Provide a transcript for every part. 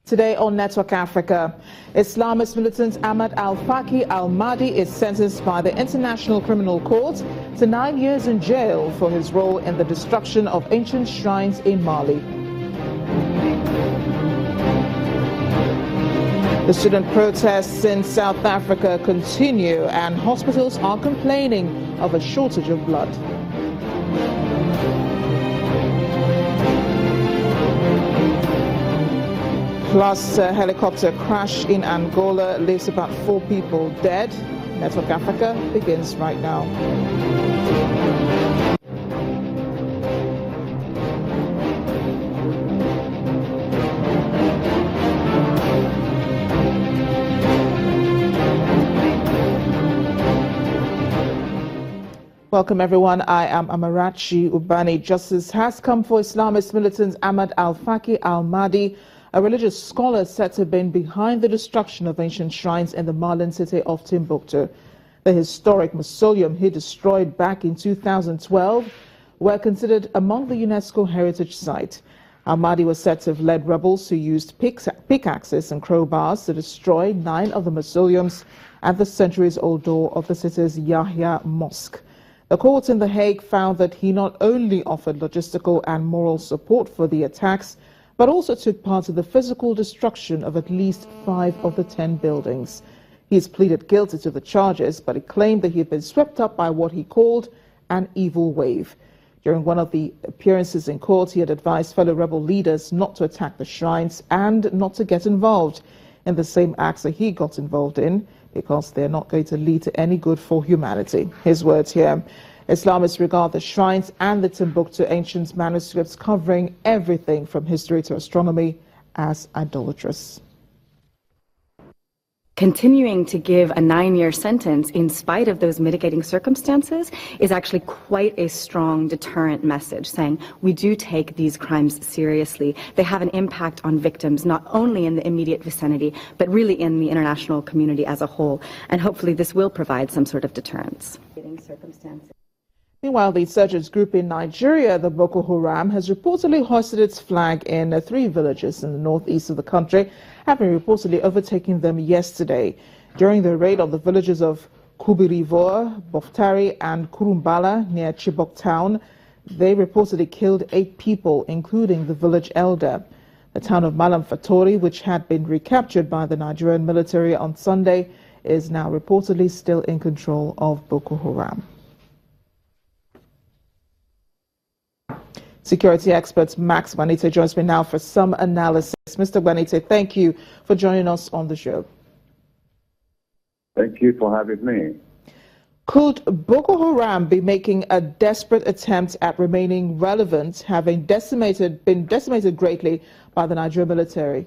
Today on Network Africa, Islamist militant Ahmad al-Faqi al-Mahdi is sentenced by the International Criminal Court to 9 years in jail for his role in the destruction of ancient shrines in Mali. The student protests in South Africa continue and hospitals are complaining of a shortage of blood. Plus, a helicopter crash in Angola leaves about 4 people dead. Network Africa begins right now. Welcome everyone, I am Amarachi Ubani. Justice has come for Islamist militant Ahmad al-Faqi al-Mahdi, a religious scholar said to have been behind the destruction of ancient shrines in the Malian city of Timbuktu. The historic mausoleum he destroyed back in 2012 were considered among the UNESCO heritage site. Al-Mahdi was said to have led rebels who used pickaxes and crowbars to destroy 9 of the mausoleums at the centuries-old door of the city's Yahya Mosque. The court in The Hague found that he not only offered logistical and moral support for the attacks, but also took part in the physical destruction of at least 5 of the 10 buildings. He has pleaded guilty to the charges, but he claimed that he had been swept up by what he called an evil wave. During one of the appearances in court, he had advised fellow rebel leaders not to attack the shrines and not to get involved in the same acts that he got involved in, because they're not going to lead to any good for humanity. His words here. Islamists regard the shrines and the Timbuktu ancient manuscripts covering everything from history to astronomy as idolatrous. Continuing to give a 9-year sentence in spite of those mitigating circumstances is actually quite a strong deterrent message, saying we do take these crimes seriously. They have an impact on victims, not only in the immediate vicinity, but really in the international community as a whole. And hopefully this will provide some sort of deterrence. Meanwhile, the insurgents group in Nigeria, the Boko Haram, has reportedly hoisted its flag in 3 villages in the northeast of the country, having reportedly overtaken them yesterday. During the raid on the villages of Kubirivor, Boftari and Kurumbala near Chibok town, they reportedly killed 8 people, including the village elder. The town of Malam Fatori, which had been recaptured by the Nigerian military on Sunday, is now reportedly still in control of Boko Haram. Security expert Max Wanite joins me now for some analysis. Mr. Wanite, thank you for joining us on the show. Thank you for having me. Could Boko Haram be making a desperate attempt at remaining relevant, having been decimated greatly by the Nigerian military?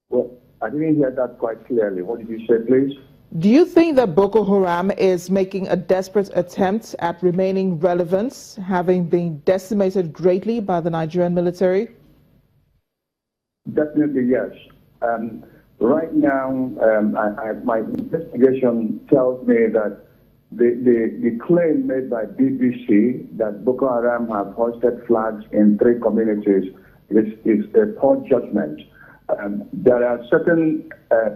Well, I didn't hear that quite clearly. What did you say, please? Do you think that Boko Haram is making a desperate attempt at remaining relevant, having been decimated greatly by the Nigerian military? Definitely, yes. Right now, my investigation tells me that the claim made by BBC that Boko Haram have hoisted flags in 3 communities is a poor judgment. There are certain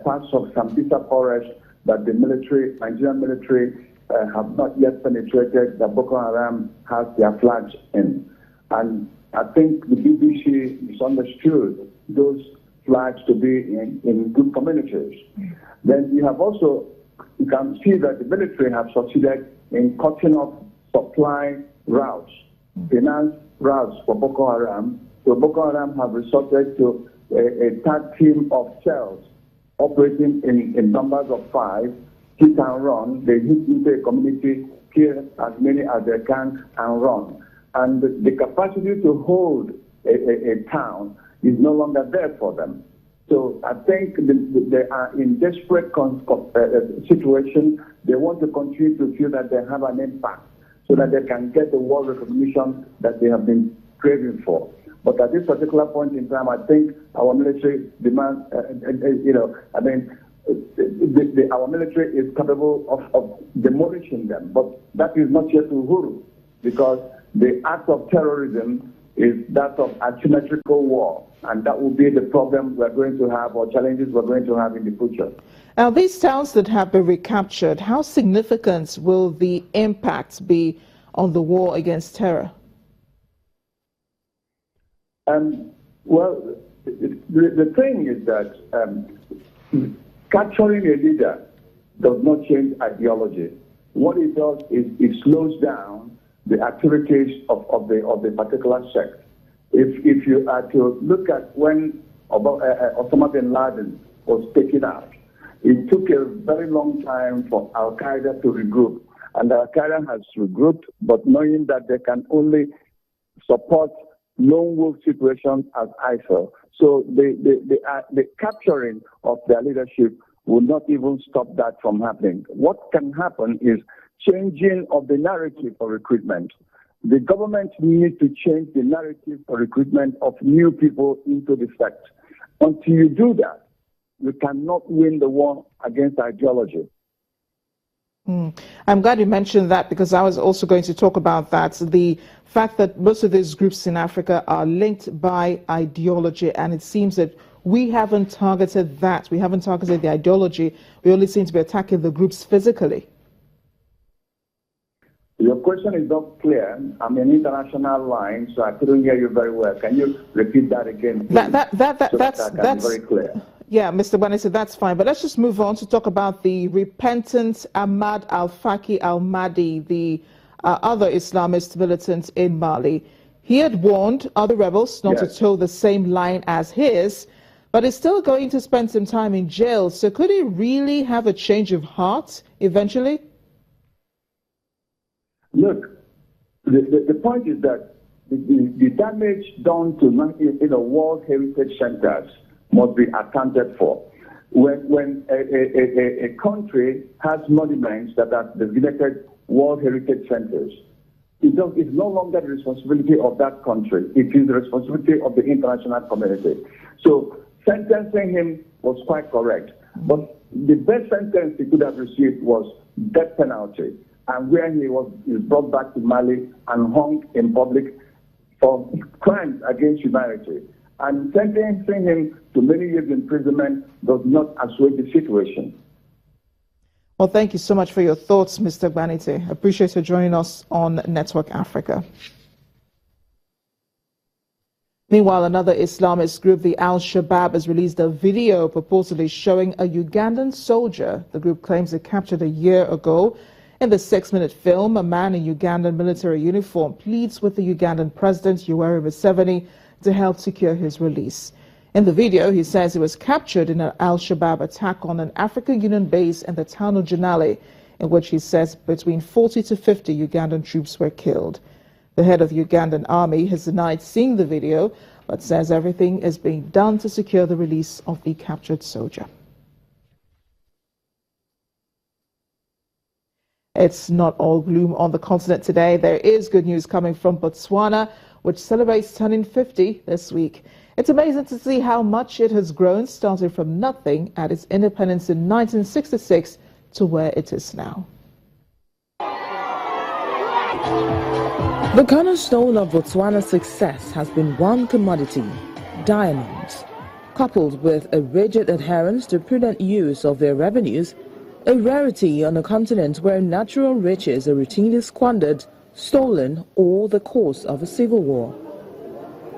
parts of Sambisa Forest that the Nigerian military have not yet penetrated, that Boko Haram has their flags in. And I think the BBC misunderstood those flags to be in good communities. Then you can see that the military have succeeded in cutting off supply routes, finance routes for Boko Haram. So Boko Haram have resorted to a tag team of cells operating in numbers of 5, hit and run. They hit into a community, kill as many as they can and run. And the capacity to hold a town is no longer there for them. So I think they are in desperate situation. They want to continue to feel that they have an impact so that they can get the world recognition that they have been craving for. But at this particular point in time, I think our military demands, our military is capable of demolishing them. But that is not yet Uhuru, because the act of terrorism is that of asymmetrical war, and that will be the problem we're going to have, or challenges we're going to have in the future. Now, these towns that have been recaptured, how significant will the impact be on the war against terror? Well, the thing is that capturing a leader does not change ideology. What it does is it slows down the activities of the particular sect. If you are to look at when Osama bin Laden was taken out, it took a very long time for Al-Qaeda to regroup. And Al-Qaeda has regrouped, but knowing that they can only support lone wolf situations as ISIL. So the capturing of their leadership will not even stop that from happening. What can happen is changing of the narrative for recruitment. The government needs to change the narrative for recruitment of new people into the sect. Until you do that, you cannot win the war against ideology. I'm glad you mentioned that, because I was also going to talk about that. The fact that most of these groups in Africa are linked by ideology, and it seems that we haven't targeted that. We haven't targeted the ideology. We only seem to be attacking the groups physically. Your question is not clear. I'm an international line, so I couldn't hear you very well. Can you repeat that again, please? That's very clear. Yeah, Mr. Banisi, that's fine. But let's just move on to talk about the repentant Ahmad al-Faki al-Mahdi, the other Islamist militant in Mali. He had warned other rebels not to toe the same line as his, but is still going to spend some time in jail. So could he really have a change of heart eventually? Look, the point is that the damage done to World Heritage Centers must be accounted for. When a country has monuments that are designated World Heritage Centers, it's no longer the responsibility of that country. It is the responsibility of the international community. So sentencing him was quite correct. But the best sentence he could have received was death penalty, and where he was brought back to Mali and hung in public for crimes against humanity. And sentencing him to many years imprisonment does not assuage the situation. Well, thank you so much for your thoughts, Mr. Banite. Appreciate you joining us on Network Africa. Meanwhile, another Islamist group, the Al-Shabaab, has released a video purportedly showing a Ugandan soldier the group claims it captured a year ago. In the 6-minute film, a man in Ugandan military uniform pleads with the Ugandan president, Yoweri Museveni, to help secure his release. In the video, he says he was captured in an Al-Shabaab attack on an African Union base in the town of Janale, in which he says between 40 to 50 Ugandan troops were killed. The head of the Ugandan army has denied seeing the video, but says everything is being done to secure the release of the captured soldier. It's not all gloom on the continent today. There is good news coming from Botswana, which celebrates turning 50 this week. It's amazing to see how much it has grown, starting from nothing at its independence in 1966 to where it is now. The cornerstone of Botswana's success has been one commodity, diamonds. Coupled with a rigid adherence to prudent use of their revenues, a rarity on a continent where natural riches are routinely squandered, stolen, or the cause of a civil war.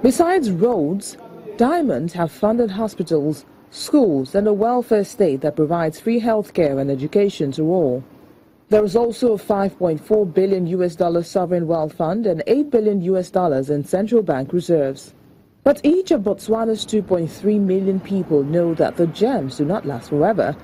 Besides roads, diamonds have funded hospitals, schools, and a welfare state that provides free healthcare and education to all. There is also a $5.4 billion sovereign wealth fund and $8 billion in central bank reserves. But each of Botswana's 2.3 million people know that the gems do not last forever,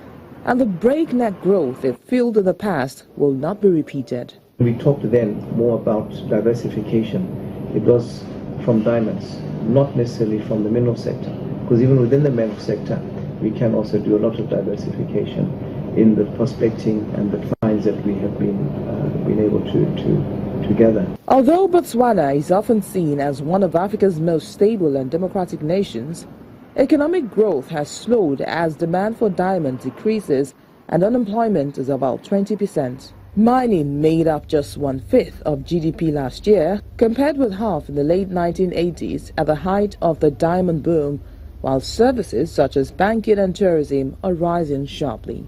and the breakneck growth they've fueled in the past will not be repeated. We talked to them more about diversification. It was from diamonds, not necessarily from the mineral sector, because even within the mineral sector, we can also do a lot of diversification in the prospecting and the finds that we have been able to gather. Although Botswana is often seen as one of Africa's most stable and democratic nations, economic growth has slowed as demand for diamonds decreases and unemployment is about 20%. Mining made up just 1/5 of GDP last year, compared with half in the late 1980s at the height of the diamond boom, while services such as banking and tourism are rising sharply.